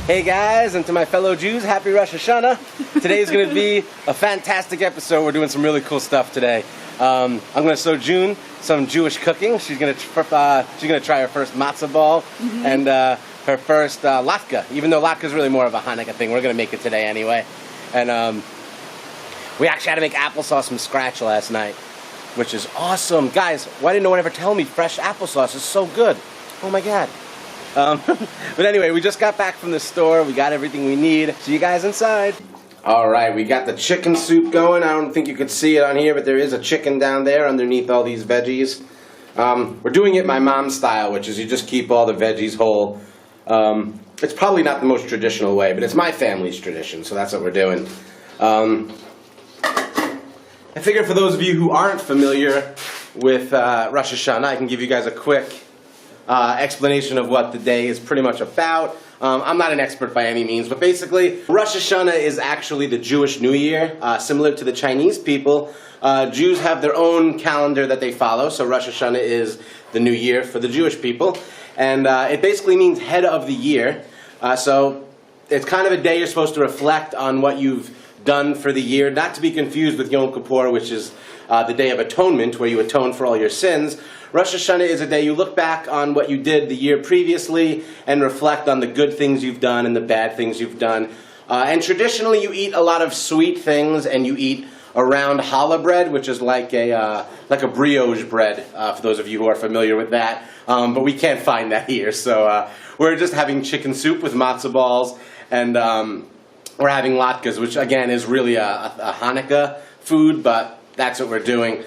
Hey guys, and to my fellow Jews, happy Rosh Hashanah. Today's going to be a fantastic episode. We're doing some really cool stuff today. I'm going to show June some Jewish cooking. She's going to try her first matzo ball and her first latke. Even though latke is really more of a Hanukkah thing, we're going to make it today anyway. And we actually had to make applesauce from scratch last night, which is awesome. Guys, why didn't no one ever tell me fresh applesauce is so good? Oh my God. But anyway, we just got back from the store. We got everything we need. See you guys inside. All right, we got the chicken soup going. I don't think you could see it on here, but there is a chicken down there underneath all these veggies. We're doing it my mom's style, which is you just keep all the veggies whole. It's probably not the most traditional way, but it's my family's tradition, so that's what we're doing. I figure for those of you who aren't familiar with Rosh Hashanah, I can give you guys a quick explanation of what the day is pretty much about. I'm not an expert by any means, but basically, Rosh Hashanah is actually the Jewish New Year. Similar to the Chinese people, Jews have their own calendar that they follow, so Rosh Hashanah is the New Year for the Jewish people. And it basically means head of the year. So it's kind of a day you're supposed to reflect on what you've done for the year, not to be confused with Yom Kippur, which is the Day of Atonement, where you atone for all your sins. Rosh Hashanah is a day you look back on what you did the year previously and reflect on the good things you've done and the bad things you've done. And traditionally you eat a lot of sweet things, and you eat a round challah bread, which is like a brioche bread, for those of you who are familiar with that. But we can't find that here, so we're just having chicken soup with matzo balls, and we're having latkes, which again is really a Hanukkah food, but that's what we're doing.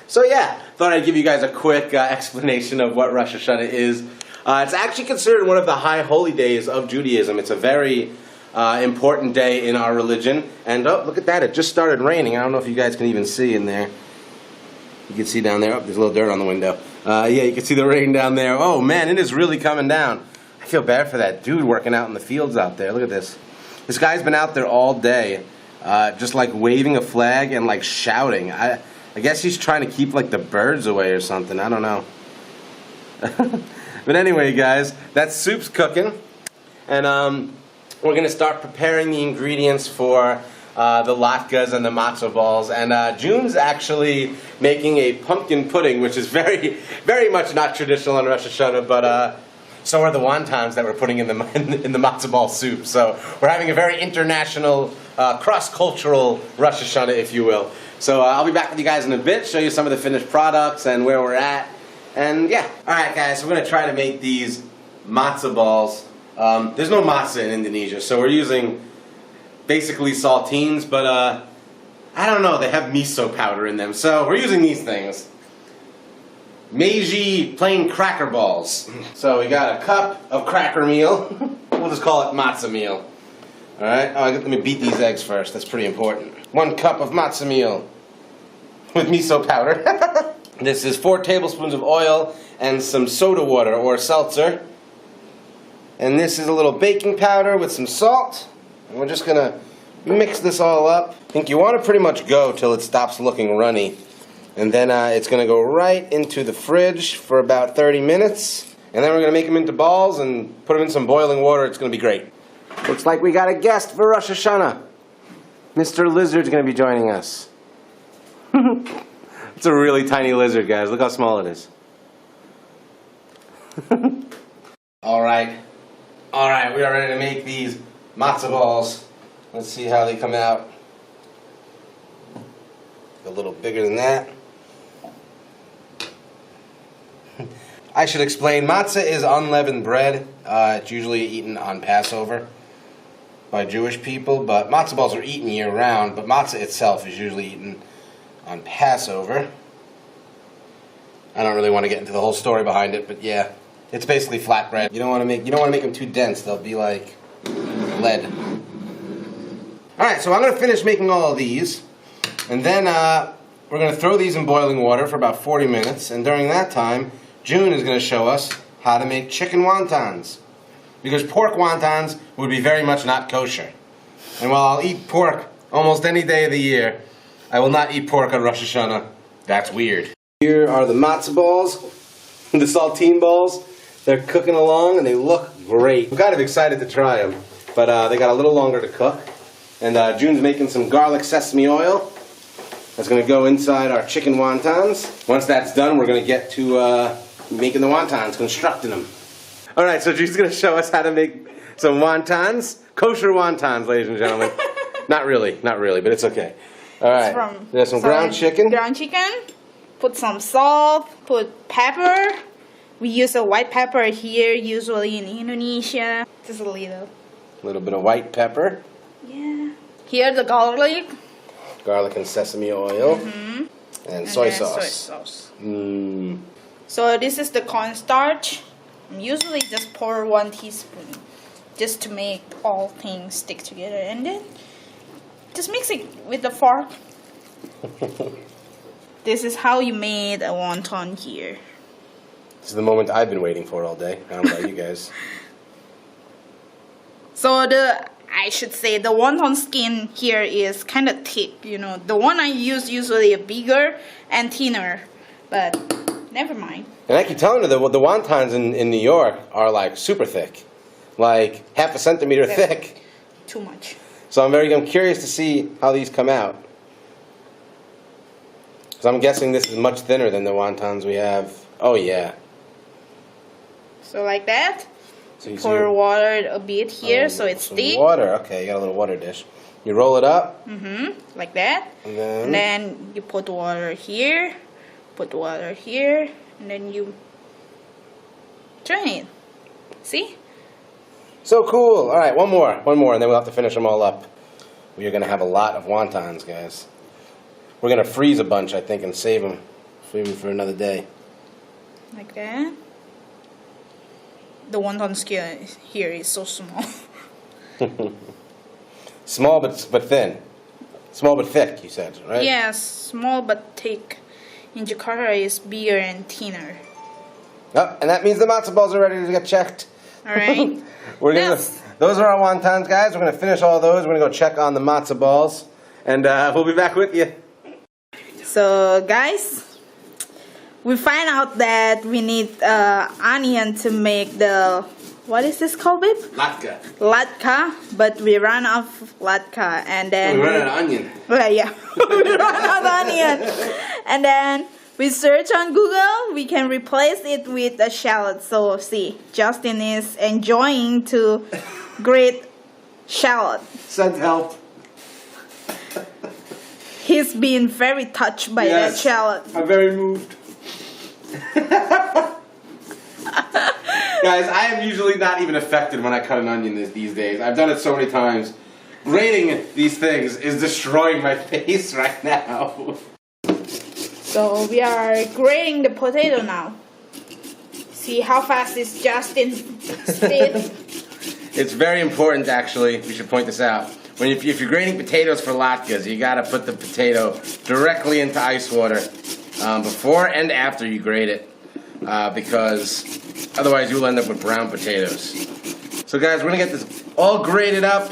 So yeah, thought I'd give you guys a quick explanation of what Rosh Hashanah is. It's actually considered one of the high holy days of Judaism. It's a very important day in our religion. And oh, look at that, it just started raining. I don't know if you guys can even see in there. You can see down there, oh, there's a little dirt on the window. Yeah, you can see the rain down there. Oh man, it is really coming down. I feel bad for that dude working out in the fields out there. Look at this. This guy's been out there all day, just like waving a flag and like shouting. I guess he's trying to keep like the birds away or something. I don't know. But anyway, guys, that soup's cooking, and we're gonna start preparing the ingredients for the latkes and the matzo balls. And June's actually making a pumpkin pudding, which is very, very much not traditional on Rosh Hashanah, but so are the wontons that we're putting in the matzo ball soup. So we're having a very international, cross-cultural Rosh Hashanah, if you will. So I'll be back with you guys in a bit, show you some of the finished products and where we're at. And yeah. Alright guys, so we're going to try to make these matzo balls. There's no matzah in Indonesia, so we're using basically saltines, but I don't know, they have miso powder in them. So we're using these things. Meiji plain cracker balls. So we got a cup of cracker meal. We'll just call it matzah meal. Alright, let me beat these eggs first, that's pretty important. 1 cup of matzah meal with miso powder. This is 4 tablespoons of oil and some soda water or seltzer. And this is a little baking powder with some salt. And we're just gonna mix this all up. I think you want to pretty much go till it stops looking runny. And then it's gonna go right into the fridge for about 30 minutes. And then we're gonna make them into balls and put them in some boiling water. It's gonna be great. Looks like we got a guest for Rosh Hashanah. Mr. Lizard's going to be joining us. It's a really tiny lizard, guys. Look how small it is. Alright. Alright, we are ready to make these matzo balls. Let's see how they come out. A little bigger than that. I should explain, matzah is unleavened bread. It's usually eaten on Passover by Jewish people, but matzo balls are eaten year-round, but matzah itself is usually eaten on Passover. I don't really want to get into the whole story behind it, but yeah, it's basically flat bread. You don't want to make them too dense; they'll be like lead. All right, so I'm going to finish making all of these, and then we're going to throw these in boiling water for about 40 minutes, and during that time, June is going to show us how to make chicken wontons. Because pork wontons would be very much not kosher. And while I'll eat pork almost any day of the year, I will not eat pork on Rosh Hashanah. That's weird. Here are the matzo balls, the saltine balls. They're cooking along and they look great. I'm kind of excited to try them, but they got a little longer to cook. And June's making some garlic sesame oil. That's going to go inside our chicken wontons. Once that's done, we're going to get to making the wontons, constructing them. All right, so June's going to show us how to make some wontons. Kosher wontons, ladies and gentlemen. Not really, but it's okay. All right, there's some ground chicken. Ground chicken. Put some salt, put pepper. We use a white pepper here, usually in Indonesia. Just a little. A little bit of white pepper. Yeah. Here the garlic. Garlic and sesame oil. And soy sauce. Soy sauce. So this is the cornstarch. Usually just pour 1 teaspoon just to make all things stick together. And then just mix it with the fork. This is how you made a wonton here. This is the moment I've been waiting for all day. I don't know about you guys. So I should say the wonton skin here is kind of thick, you know. The one I use usually bigger and thinner, but never mind. And I keep telling you, the wontons in New York are like super thick. Like half a centimeter thick. Too much. So I'm curious to see how these come out. So I'm guessing this is much thinner than the wontons we have. Oh yeah. So like that. So you pour water a bit here so it's thick. Water, okay, you got a little water dish. You roll it up. Like that. And then you put water here. Put water here. And then you turn it. See? So cool. All right, one more, and then we'll have to finish them all up. We are going to have a lot of wontons, guys. We're going to freeze a bunch, I think, and save them for another day. Like that. The wonton skin here is so small. Small but thin. Small but thick, you said, right? Yes, small but thick. In Jakarta is bigger and thinner. Oh, and that means the matzo balls are ready to get checked. All right. Those are our wontons, guys. We're going to finish all those. We're going to go check on the matzo balls. And we'll be back with you. So, guys, we find out that we need onion to make the, what is this called, babe? Latke. Latke, but we ran out of latke. And then we ran out of onion. Yeah, we ran out of onion. And then we search on Google, we can replace it with a shallot. So see, Justin is enjoying to grate shallot. Send help. He's been very touched by that shallot. I'm very moved. Guys, I am usually not even affected when I cut an onion these days. I've done it so many times. Grating these things is destroying my face right now. So we are grating the potato now. See how fast is Justin spit. It's very important, actually. We should point this out. If you're grating potatoes for latkes, you got to put the potato directly into ice water before and after you grate it, because otherwise you'll end up with brown potatoes. So guys, we're gonna get this all grated up,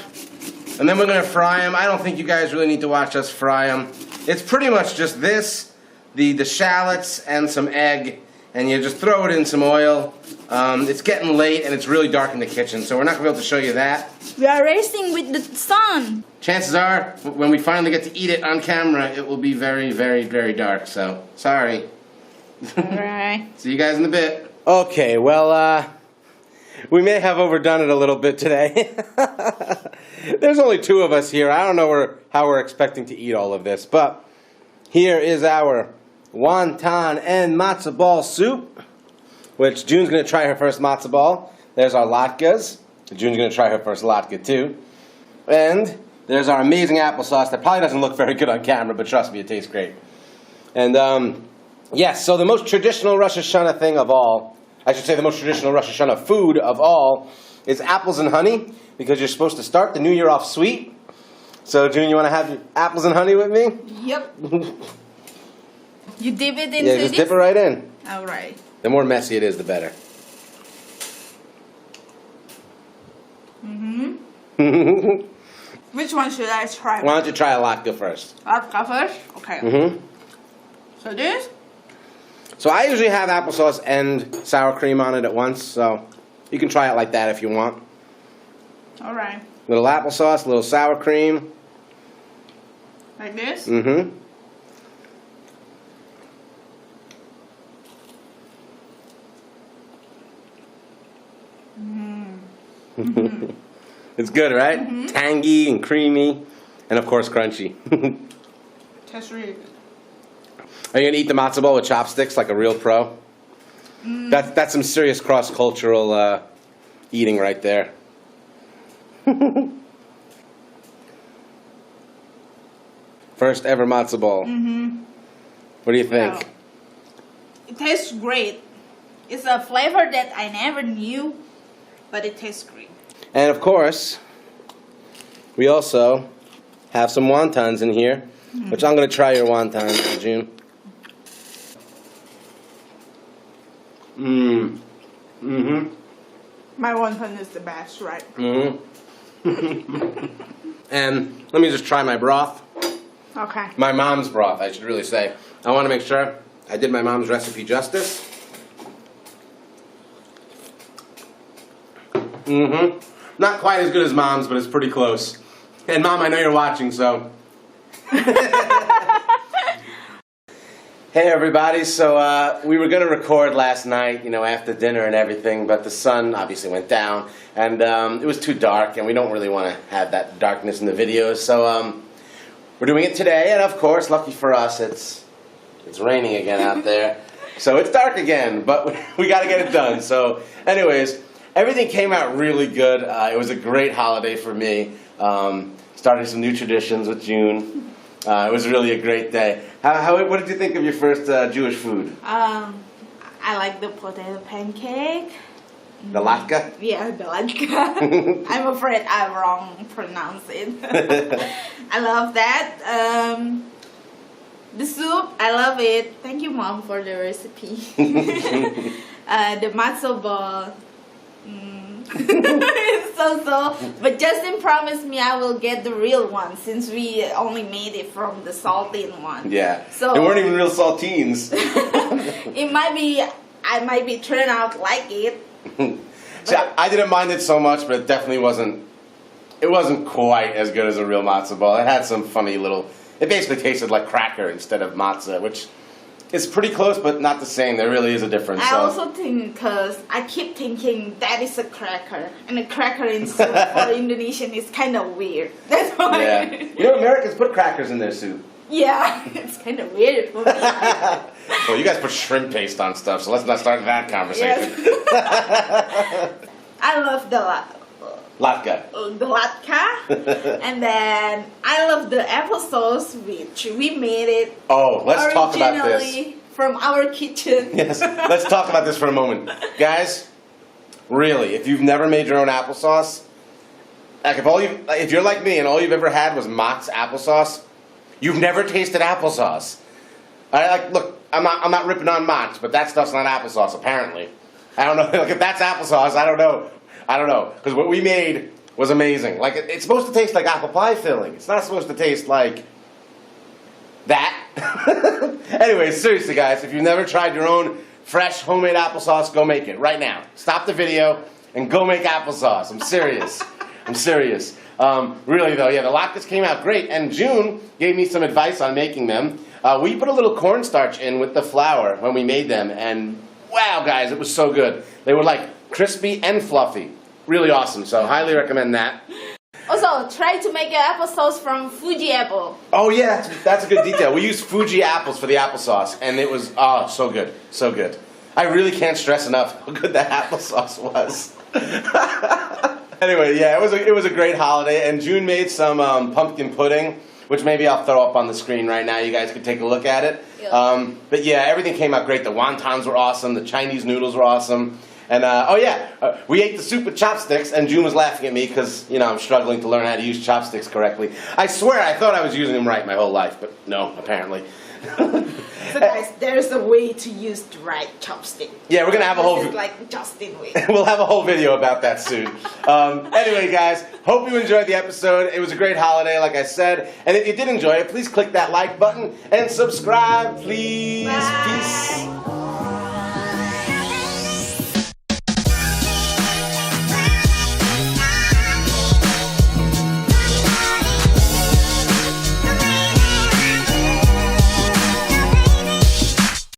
and then we're gonna fry them. I don't think you guys really need to watch us fry them. It's pretty much just this. The shallots and some egg, and you just throw it in some oil. It's getting late and it's really dark in the kitchen, so we're not going to be able to show you that. We are racing with the sun. Chances are, when we finally get to eat it on camera, it will be very, very, very dark, so sorry. Alright. See you guys in a bit. Okay, well, we may have overdone it a little bit today. There's only 2 of us here. I don't know how we're expecting to eat all of this, but here is our wonton and matzo ball soup, which June's going to try her first matzo ball. There's our latkes. June's going to try her first latke too. And there's our amazing applesauce that probably doesn't look very good on camera, but trust me, it tastes great. And yes, so the most traditional Rosh Hashanah thing of all, I should say the most traditional Rosh Hashanah food of all, is apples and honey, because you're supposed to start the new year off sweet. So June, you want to have apples and honey with me? Yep. You dip it into this? Yeah, just dip it right in. Alright. The more messy it is, the better. Which one should I try? Why don't you try a latke first? Latke first? Okay. So this? So I usually have applesauce and sour cream on it at once, so you can try it like that if you want. All right. Little applesauce, little sour cream. Like this? Mm-hmm. It's good, right? Mm-hmm. Tangy and creamy, and of course crunchy. Tastes really good. Are you gonna eat the matzo ball with chopsticks like a real pro? That's some serious cross-cultural eating right there. First ever matzo ball. Mm-hmm. What do you think? Wow. It tastes great. It's a flavor that I never knew, but it tastes great. And of course, we also have some wontons in here, which I'm gonna try your wontons, June. Mm-hmm. My wonton is the best, right? Mm-hmm. And let me just try my broth. Okay. My mom's broth, I should really say. I want to make sure I did my mom's recipe justice. Mm-hmm. Not quite as good as mom's, but it's pretty close. And Mom, I know you're watching, so. Hey everybody, so we were going to record last night, after dinner and everything, but the sun obviously went down, and it was too dark, and we don't really want to have that darkness in the videos, so we're doing it today, and of course, lucky for us, it's raining again out there, so it's dark again, but we got to get it done. So anyways, everything came out really good. It was a great holiday for me, starting some new traditions with June. It was really a great day. What did you think of your first Jewish food? I like the potato pancake. The latke? Yeah, the latke. I'm afraid I wrong pronounce it. I love that. The soup, I love it. Thank you, Mom, for the recipe. The matzo ball. It's so. But Justin promised me I will get the real one since we only made it from the saltine one. Yeah. So they weren't even real saltines. I might be turned out like it. See, I didn't mind it so much, but it definitely wasn't. It wasn't quite as good as a real matzo ball. It had some funny little. It basically tasted like cracker instead of matzah, which is pretty close, but not the same. There really is a difference. I also think because I keep thinking that is a cracker, and a cracker in soup for Indonesian is kind of weird. That's why. Yeah. Americans put crackers in their soup. Yeah, it's kind of weird for me. Well, you guys put shrimp paste on stuff, so let's not start that conversation. Yes. I love the latke. And then I love the applesauce, which we made it. Oh, let's talk about this. Originally from our kitchen. Yes, let's talk about this for a moment. Guys, really, if you've never made your own applesauce, like if you're like me and all you've ever had was Mott's applesauce, you've never tasted applesauce. Look, I'm not ripping on Mott's, but that stuff's not applesauce, apparently. I don't know, if that's applesauce, I don't know. Because what we made was amazing. It's supposed to taste like apple pie filling. It's not supposed to taste like that. Anyway, seriously, guys, if you've never tried your own fresh homemade applesauce, go make it right now. Stop the video and go make applesauce. I'm serious. Really, though, yeah, the latkes came out great. And June gave me some advice on making them. We put a little cornstarch in with the flour when we made them. And wow, guys, it was so good. They were crispy and fluffy. Really awesome, so highly recommend that. Also, try to make an applesauce from Fuji apple. Oh yeah, that's a good detail. We used Fuji apples for the applesauce, and it was, so good, so good. I really can't stress enough how good that applesauce was. Anyway, yeah, it was a great holiday, and June made some pumpkin pudding, which maybe I'll throw up on the screen right now. You guys can take a look at it. Yeah. But yeah, everything came out great. The wontons were awesome. The Chinese noodles were awesome. And, we ate the soup with chopsticks, and June was laughing at me because, I'm struggling to learn how to use chopsticks correctly. I swear I thought I was using them right my whole life, but no, apparently. So guys, there's a way to use the right chopstick. Yeah, we're going to have a whole... This is like Justin way. We'll have a whole video about that soon. Anyway, guys, hope you enjoyed the episode. It was a great holiday, like I said. And if you did enjoy it, please click that like button and subscribe, please. Bye. Peace.